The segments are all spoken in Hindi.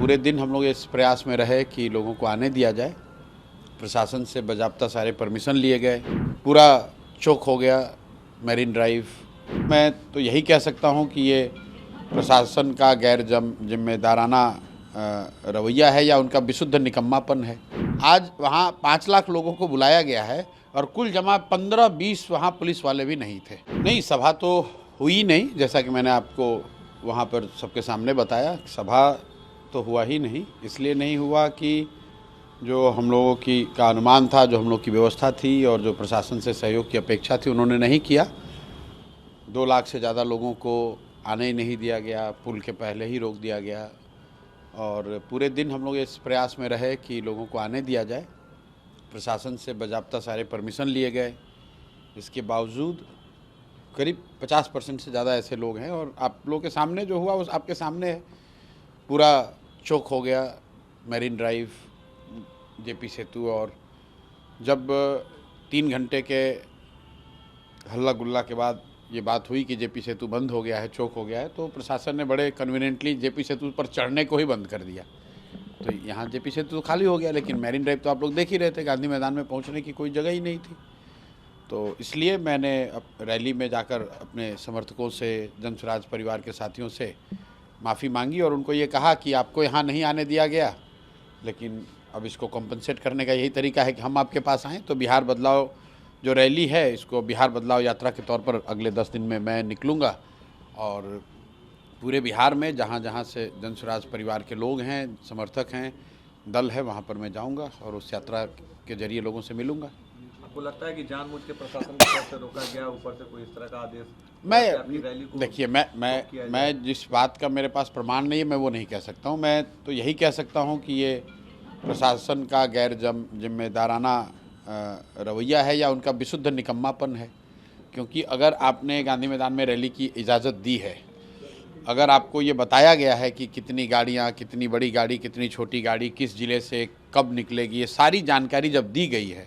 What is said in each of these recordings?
पूरे दिन हम लोग इस प्रयास में रहे कि लोगों को आने दिया जाए। प्रशासन से बाज़ाब्ता सारे परमिशन लिए गए, पूरा चौक हो गया मैरीन ड्राइव। मैं तो यही कह सकता हूं कि ये प्रशासन का गैर जिम्मेदाराना रवैया है या उनका विशुद्ध निकम्मापन है। आज वहाँ 5 लाख लोगों को बुलाया गया है और कुल जमा 15-20 वहाँ पुलिस वाले भी नहीं थे। नहीं, सभा तो हुई नहीं, जैसा कि मैंने आपको वहाँ पर सबके सामने बताया। सभा तो हुआ ही नहीं, इसलिए नहीं हुआ कि जो हम लोगों का अनुमान था, जो हम लोग की व्यवस्था थी और जो प्रशासन से सहयोग की अपेक्षा थी, उन्होंने नहीं किया। 2 लाख से ज़्यादा लोगों को आने ही नहीं दिया गया, पुल के पहले ही रोक दिया गया और पूरे दिन हम लोग इस प्रयास में रहे कि लोगों को आने दिया जाए। प्रशासन से बाज़ाब्ता सारे परमिशन लिए गए, इसके बावजूद करीब 50% से ज़्यादा ऐसे लोग हैं और आप लोगों के सामने जो हुआ उस आपके सामने है। पूरा चौक हो गया मैरीन ड्राइव, जेपी सेतु। और जब 3 घंटे के हल्ला गुल्ला के बाद ये बात हुई कि जेपी सेतु बंद हो गया है, चौक हो गया है, तो प्रशासन ने बड़े कन्वीनियंटली जेपी सेतु पर चढ़ने को ही बंद कर दिया। तो यहाँ जेपी सेतु तो खाली हो गया, लेकिन मैरीन ड्राइव तो आप लोग देख ही रहे थे, गांधी मैदान में पहुँचने की कोई जगह ही नहीं थी। तो इसलिए मैंने रैली में जाकर अपने समर्थकों से, जन स्वराज परिवार के साथियों से माफ़ी मांगी और उनको ये कहा कि आपको यहाँ नहीं आने दिया गया, लेकिन अब इसको कॉम्पनसेट करने का यही तरीका है कि हम आपके पास आएँ। तो बिहार बदलाव जो रैली है, इसको बिहार बदलाव यात्रा के तौर पर अगले 10 दिन में मैं निकलूँगा और पूरे बिहार में जहाँ जहाँ से जन स्वराज परिवार के लोग हैं, समर्थक हैं, दल है, वहाँ पर मैं जाऊँगा और उस यात्रा के जरिए लोगों से मिलूँगा। आपको लगता है कि जानबूझ के प्रशासन की तरफ से रोका गया, ऊपर से कोई इस तरह का आदेश? देखिए, मैं जिस बात का मेरे पास प्रमाण नहीं है, मैं वो नहीं कह सकता हूँ। मैं तो यही कह सकता हूँ कि ये प्रशासन का गैर जिम्मेदाराना रवैया है या उनका विशुद्ध निकम्मापन है। क्योंकि अगर आपने गांधी मैदान में रैली की इजाज़त दी है, अगर आपको ये बताया गया है कि कितनी गाड़ियाँ, कितनी बड़ी गाड़ी, कितनी छोटी गाड़ी, किस ज़िले से कब निकलेगी, ये सारी जानकारी जब दी गई है,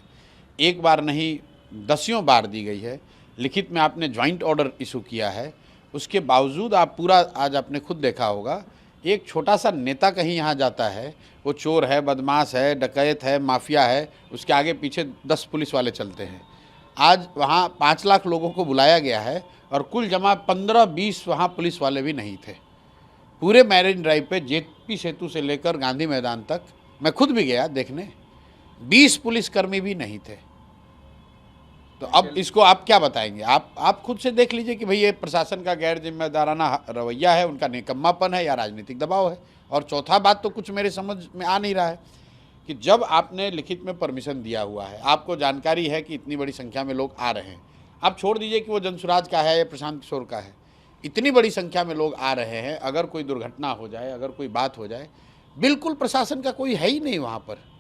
एक बार नहीं दसियों बार दी गई है, लिखित में आपने ज्वाइंट ऑर्डर इशू किया है, उसके बावजूद आप पूरा, आज आपने खुद देखा होगा, एक छोटा सा नेता कहीं यहाँ जाता है, वो चोर है, बदमाश है, डकैत है, माफिया है, उसके आगे पीछे 10 पुलिस वाले चलते हैं। आज वहाँ 5 लाख लोगों को बुलाया गया है और कुल जमा 15-20 वहाँ पुलिस वाले भी नहीं थे। पूरे मैरीन ड्राइव पे जेपी सेतु से लेकर गांधी मैदान तक मैं खुद भी गया देखने, 20 पुलिसकर्मी भी नहीं थे। तो अब इसको आप क्या बताएंगे? आप खुद से देख लीजिए कि भाई ये प्रशासन का गैर जिम्मेदाराना रवैया है, उनका निकम्मापन है या राजनीतिक दबाव है। और चौथा बात तो कुछ मेरे समझ में आ नहीं रहा है कि जब आपने लिखित में परमिशन दिया हुआ है, आपको जानकारी है कि इतनी बड़ी संख्या में लोग आ रहे हैं, आप छोड़ दीजिए कि वो जनसुराज का है या प्रशांत किशोर का है, इतनी बड़ी संख्या में लोग आ रहे हैं, अगर कोई दुर्घटना हो जाए, अगर कोई बात हो जाए, बिल्कुल प्रशासन का कोई है ही नहीं वहाँ पर।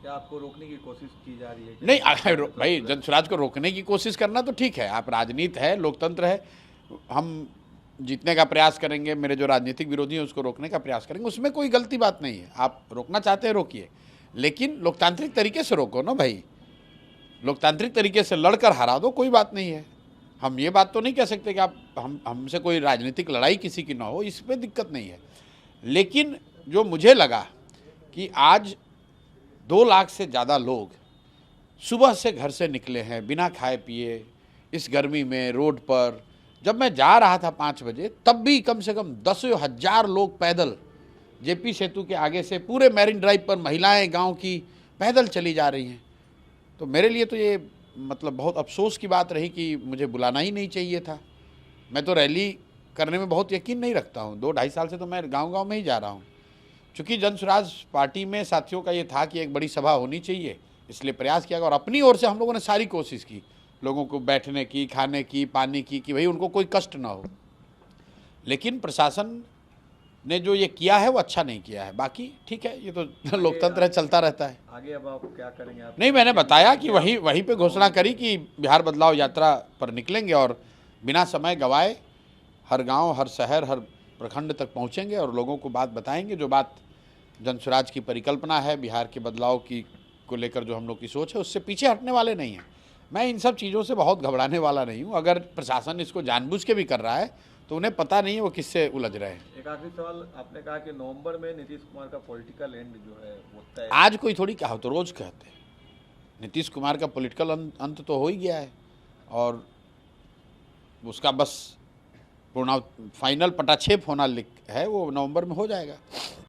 क्या आपको रोकने की कोशिश की जा रही है? नहीं भाई, जनसुराज को रोकने की कोशिश करना तो ठीक है, आप राजनीति है, लोकतंत्र है, हम जीतने का प्रयास करेंगे, मेरे जो राजनीतिक विरोधी हैं उसको रोकने का प्रयास करेंगे, उसमें कोई गलती बात नहीं है। आप रोकना चाहते हैं रोकिए, लेकिन लोकतांत्रिक तरीके से रोको ना भाई, लोकतांत्रिक तरीके से लड़कर हरा दो, कोई बात नहीं है। हम ये बात तो नहीं कह सकते कि आप हमसे कोई राजनीतिक लड़ाई किसी की ना हो, इस पर दिक्कत नहीं है। लेकिन जो मुझे लगा कि आज 2 लाख से ज़्यादा लोग सुबह से घर से निकले हैं बिना खाए पिए, इस गर्मी में रोड पर। जब मैं जा रहा था 5 बजे, तब भी कम से कम 10,000 लोग पैदल जेपी सेतु के आगे से पूरे मैरीन ड्राइव पर, महिलाएं गांव की पैदल चली जा रही हैं। तो मेरे लिए तो ये मतलब बहुत अफसोस की बात रही कि मुझे बुलाना ही नहीं चाहिए था। मैं तो रैली करने में बहुत यकीन नहीं रखता हूँ, 2-2.5 साल से तो मैं गाँव में ही जा रहा हूँ। चूँकि जन स्वराज पार्टी में साथियों का ये था कि एक बड़ी सभा होनी चाहिए, इसलिए प्रयास किया और अपनी ओर से हम लोगों ने सारी कोशिश की, लोगों को बैठने की, खाने की, पानी की, कि भाई उनको कोई कष्ट ना हो। लेकिन प्रशासन ने जो ये किया है वो अच्छा नहीं किया है। बाकी ठीक है, ये तो लोकतंत्र है, चलता रहता है। आगे अब आप क्या करेंगे? आप नहीं, मैंने बताया कि वहीं पे घोषणा करी कि बिहार बदलाव यात्रा पर निकलेंगे और बिना समय गवाए हर गाँव, हर शहर, हर प्रखंड तक पहुँचेंगे और लोगों को बात बताएंगे, जो बात जन स्वराज की परिकल्पना है, बिहार के बदलाव की को लेकर जो हम लोग की सोच है, उससे पीछे हटने वाले नहीं हैं। मैं इन सब चीज़ों से बहुत घबराने वाला नहीं हूँ। अगर प्रशासन इसको जानबूझ के भी कर रहा है तो उन्हें पता नहीं है वो किससे उलझ रहे हैं। एक आखिरी सवाल, आपने कहा कि नवंबर में नीतीश कुमार का पॉलिटिकल एंड जो है वो तय है। आज कोई थोड़ी कहा, तो रोज़ कहते हैं नीतीश कुमार का पॉलिटिकल अंत तो हो ही गया है और उसका बस पूर्ण फाइनल पटाक्षेप होना है, वो नवंबर में हो जाएगा।